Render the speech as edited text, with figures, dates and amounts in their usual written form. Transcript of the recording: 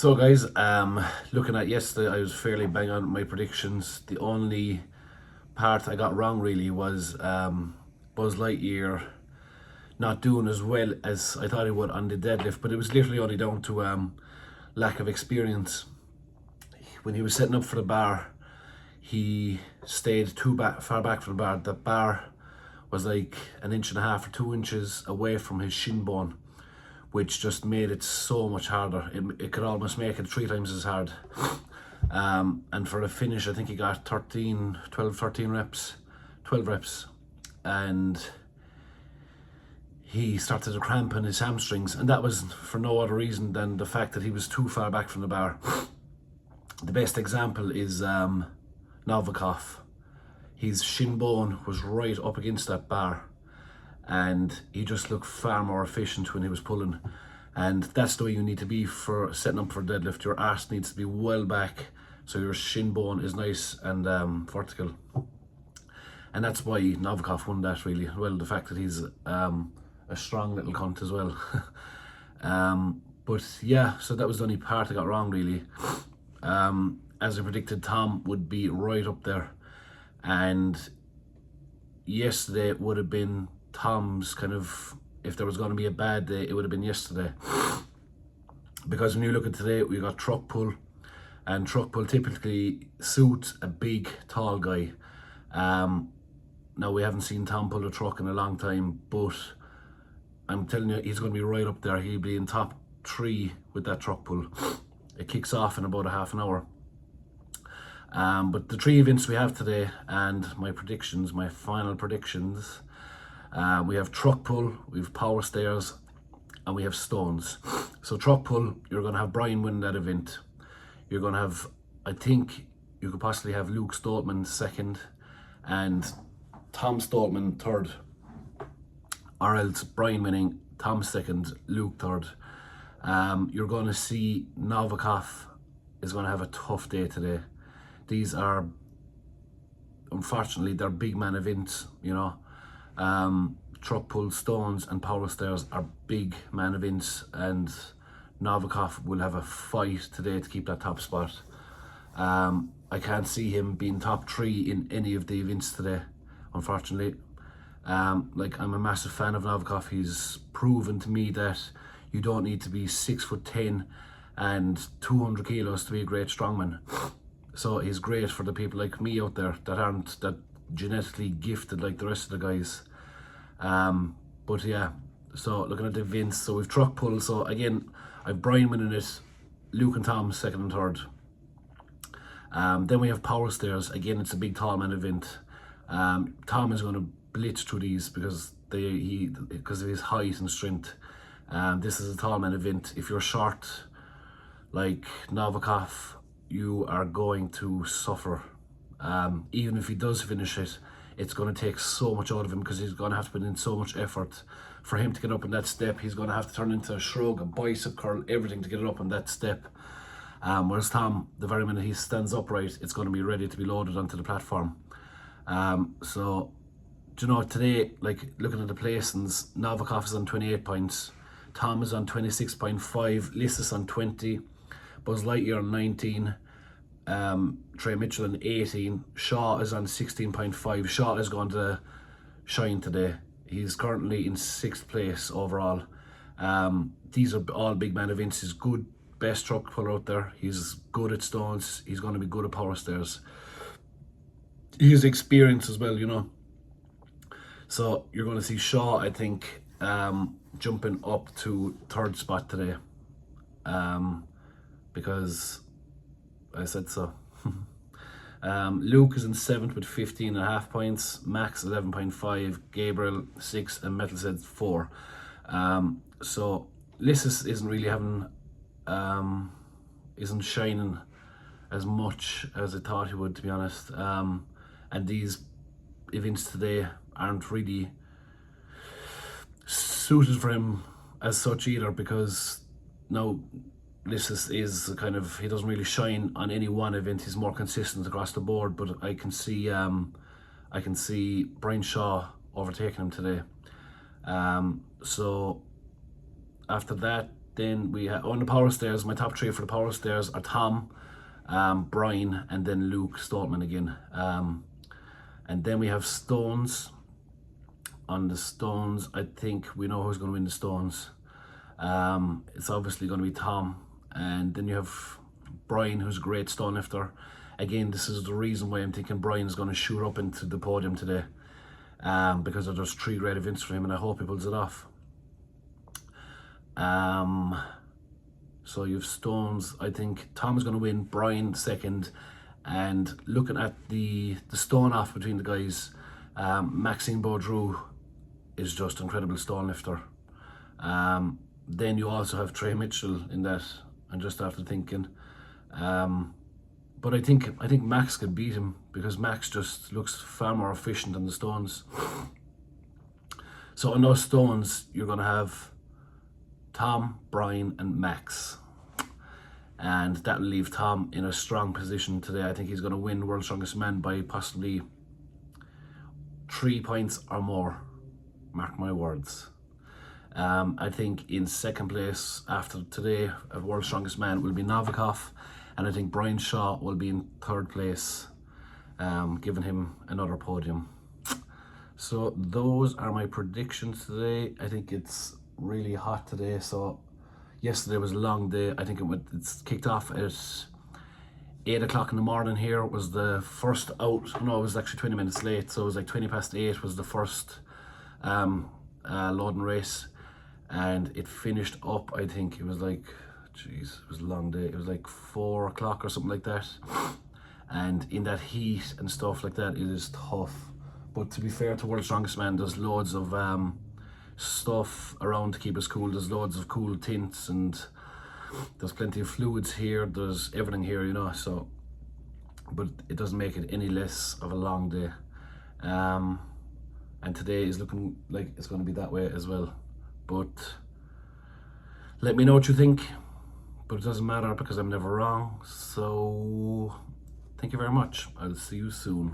So guys, looking at yesterday, I was fairly bang on my predictions. The only part I got wrong really was Buzz Lightyear not doing as well as I thought he would on the deadlift, but it was literally only down to lack of experience. When he was setting up for the bar, he stayed far back from the bar. The bar was like 1.5 or 2 inches away from his shin bone, which just made it so much harder. It could almost make it 3 times as hard. And for the finish, I think he got 13 reps, 12 reps. And he started to cramp in his hamstrings. And that was for no other reason than the fact that he was too far back from the bar. The best example is Novikov. His shin bone was right up against that bar, and he just looked far more efficient when he was pulling. And that's the way you need to be for setting up for deadlift. Your arse needs to be well back, so your shin bone is nice and vertical. And that's why Novikov won that really. Well, the fact that he's a strong little cunt as well. But yeah, so that was the only part I got wrong really. As I predicted, Tom would be right up there. And yesterday would have been Tom's kind of, if there was going to be a bad day, it would have been yesterday. Because when you look at today, we got truck pull, and truck pull typically suits a big, tall guy. Now, we haven't seen Tom pull a truck in a long time, but I'm telling you, he's going to be right up there. He'll be in top 3 with that truck pull. It kicks off in about a half an hour. But the 3 events we have today and my predictions, my final predictions, we have truck pull, we have power stairs, and we have stones. So truck pull, you're going to have Brian win that event. You're going to have, I think you could possibly have Luke Stoltman second and Tom Stoltman third. Or else Brian winning, Tom second, Luke third. You're going to see Novikov is going to have a tough day today. These are, unfortunately, they're big man events, you know. Truck pull, stones and power stairs are big man events, and Novikov will have a fight today to keep that top spot. I can't see him being top 3 in any of the events today, unfortunately. Like, I'm a massive fan of Novikov. He's proven to me that you don't need to be 6'10" and 200 kilos to be a great strongman. So he's great for the people like me out there that aren't that genetically gifted like the rest of the guys. But yeah, so looking at the events, so we've truck pull. So again, I've Brian winning it, Luke and Tom second and third. Then we have power stairs. Again, it's a big tall man event. Tom is going to blitz through these because of his height and strength. This is a tall man event. If you're short like Novikov, you are going to suffer. Even if he does finish it, it's going to take so much out of him because he's going to have to put in so much effort for him to get up on that step. He's going to have to turn into a shrug, a bicep curl, everything to get it up on that step. Whereas Tom, the very minute he stands upright, it's going to be ready to be loaded onto the platform. So, do you know, today, like looking at the placings, Novikov is on 28 points, Tom is on 26.5, Liss is on 20, Buzz Lightyear on 19, Trey Mitchell on 18, Shaw is on 16.5. Shaw is going to shine today. He's currently in 6th place overall. These are all big man events. He's good, best truck puller out there. He's good at stones. He's going to be good at power stairs. He has experience as well, you know. So you're going to see Shaw, I think, jumping up to 3rd spot today. Because I said so. Luke is in 7th with 15.5 points, Max 11.5, Gabriel 6, and Metal said 4. So Liss isn't really having, isn't shining as much as I thought he would, to be honest. And these events today aren't really suited for him as such either, because now this is kind of, he doesn't really shine on any one event. He's more consistent across the board, but I can see Brian Shaw overtaking him today. So after that, Then we have on the power stairs. My top three for the power stairs are Tom, Brian, and then Luke Stoltman again. And then we have stones. On the stones, I think we know who's going to win the stones. It's obviously going to be Tom, and then you have Brian, who's a great stone lifter. Again, this is the reason why I'm thinking Brian is going to shoot up into the podium today, because there's 3 great events for him, and I hope he pulls it off. So you have stones. I think Tom is going to win, Brian second, and looking at the stone off between the guys, Maxine Baudreau is just incredible stone lifter. Then you also have Trey Mitchell in that. I'm just after thinking, but I think Max could beat him because Max just looks far more efficient than the stones. So on those stones, you're gonna have Tom, Brian, and Max, and that will leave Tom in a strong position today. I think he's gonna win World's Strongest Man by possibly 3 points or more. Mark my words. I think in second place after today at World's Strongest Man will be Novikov, and I think Brian Shaw will be in third place, giving him another podium. So those are my predictions today. I think it's really hot today. So yesterday was a long day. I think it's kicked off at 8 o'clock in the morning. Here was the first out. No, it was actually 20 minutes late, so it was like 20 past 8 was the first loading race, and it finished up, I think it was like, jeez, it was a long day. It was like 4 o'clock or something like that, and in that heat and stuff like that, it is tough. But to be fair to World's Strongest Man, there's loads of stuff around to keep us cool. There's loads of cool tints, and there's plenty of fluids here. There's everything here, you know. So, but it doesn't make it any less of a long day. And today is looking like it's going to be that way as well. But let me know what you think. But it doesn't matter because I'm never wrong. So thank you very much. I'll see you soon.